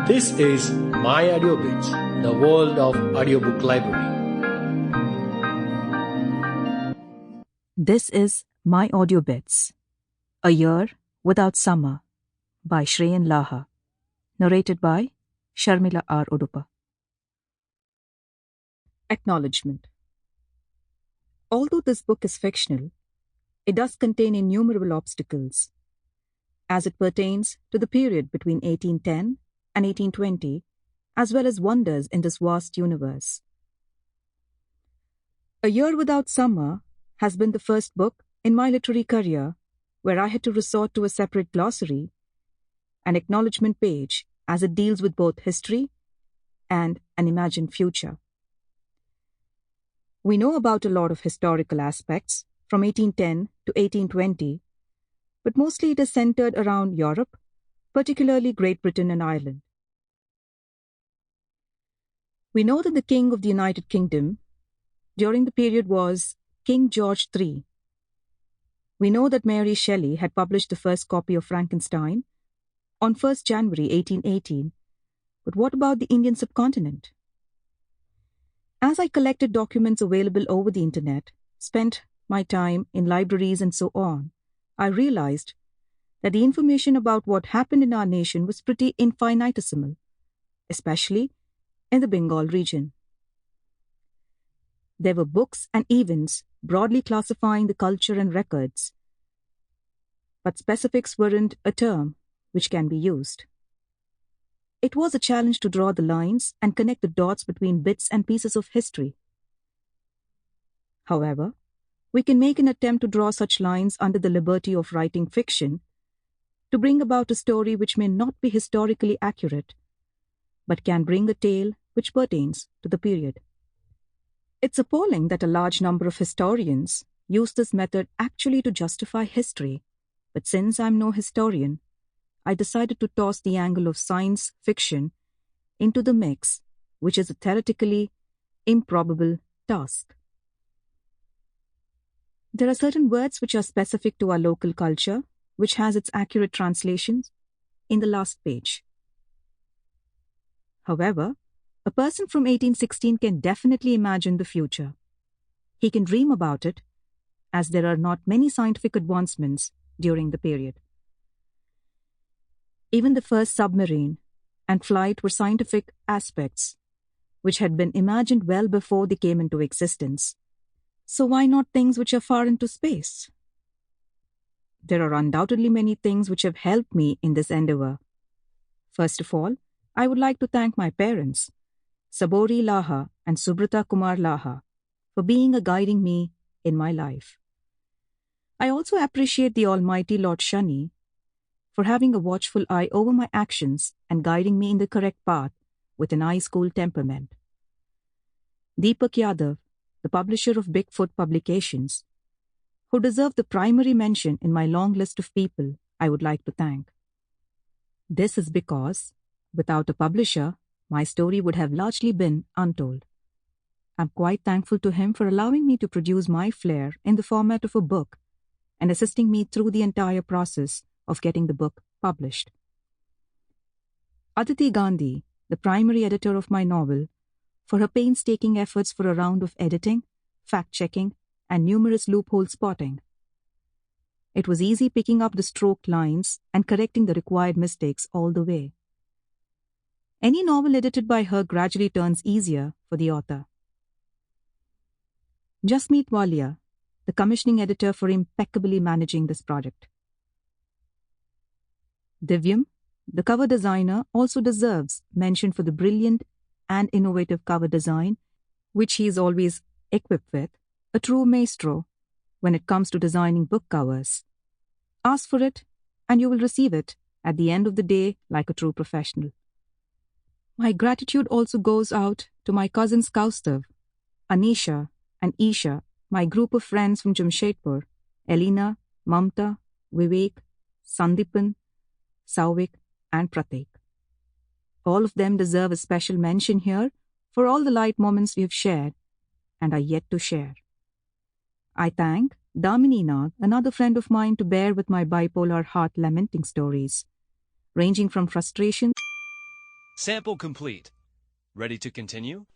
This is My Audiobooks, the world of audiobook library. This is My Audiobits, A Year Without Summer by Shreyan Laha, narrated by Sharmila R. Udupa. Acknowledgement. Although this book is fictional, it does contain innumerable obstacles as it pertains to the period between 1810 and 1820, as well as wonders in this vast universe. A Year Without Summer has been the first book in my literary career where I had to resort to a separate glossary, an acknowledgement page, as it deals with both history and an imagined future. We know about a lot of historical aspects from 1810 to 1820, but mostly it is centered around Europe, particularly Great Britain and Ireland. We know that the King of the United Kingdom during the period was King George III. We know that Mary Shelley had published the first copy of Frankenstein on 1st January 1818, but what about the Indian subcontinent? As I collected documents available over the internet, spent my time in libraries and so on, I realized that the information about what happened in our nation was pretty infinitesimal, especially in the Bengal region. There were books and events broadly classifying the culture and records, but specifics weren't a term which can be used. It was a challenge to draw the lines and connect the dots between bits and pieces of history. However, we can make an attempt to draw such lines under the liberty of writing fiction to bring about a story which may not be historically accurate, but can bring a tale which pertains to the period. It's appalling that a large number of historians use this method actually to justify history, but since I'm no historian, I decided to toss the angle of science fiction into the mix, which is a theoretically improbable task. There are certain words which are specific to our local culture, which has its accurate translations in the last page. However, a person from 1816 can definitely imagine the future. He can dream about it, as there are not many scientific advancements during the period. Even the first submarine and flight were scientific aspects which had been imagined well before they came into existence. So why not things which are far into space? There are undoubtedly many things which have helped me in this endeavor. First of all, I would like to thank my parents, Sabori Laha and Subrata Kumar Laha, for being a guiding me in my life. I also appreciate the Almighty Lord Shani for having a watchful eye over my actions and guiding me in the correct path with an ice-cool temperament. Deepak Yadav, the publisher of Bigfoot Publications, who deserve the primary mention in my long list of people I would like to thank. This is because, without a publisher, my story would have largely been untold. I'm quite thankful to him for allowing me to produce my flair in the format of a book and assisting me through the entire process of getting the book published. Aditi Gandhi, the primary editor of my novel, for her painstaking efforts for a round of editing, fact-checking, and numerous loophole spotting. It was easy picking up the stroked lines and correcting the required mistakes all the way. Any novel edited by her gradually turns easier for the author. Jasmeet Walia, the commissioning editor, for impeccably managing this project. Divyam, the cover designer, also deserves mention for the brilliant and innovative cover design, which he is always equipped with, a true maestro when it comes to designing book covers. Ask for it, and you will receive it at the end of the day like a true professional. My gratitude also goes out to my cousins Kaustav, Anisha, and Isha, my group of friends from Jamshedpur, Elena, Mamta, Vivek, Sandipan, Sauvik, and Pratik. All of them deserve a special mention here for all the light moments we have shared and are yet to share. I thank Damini Nag, another friend of mine, to bear with my bipolar heart lamenting stories, ranging from frustration Sample complete. Ready to continue?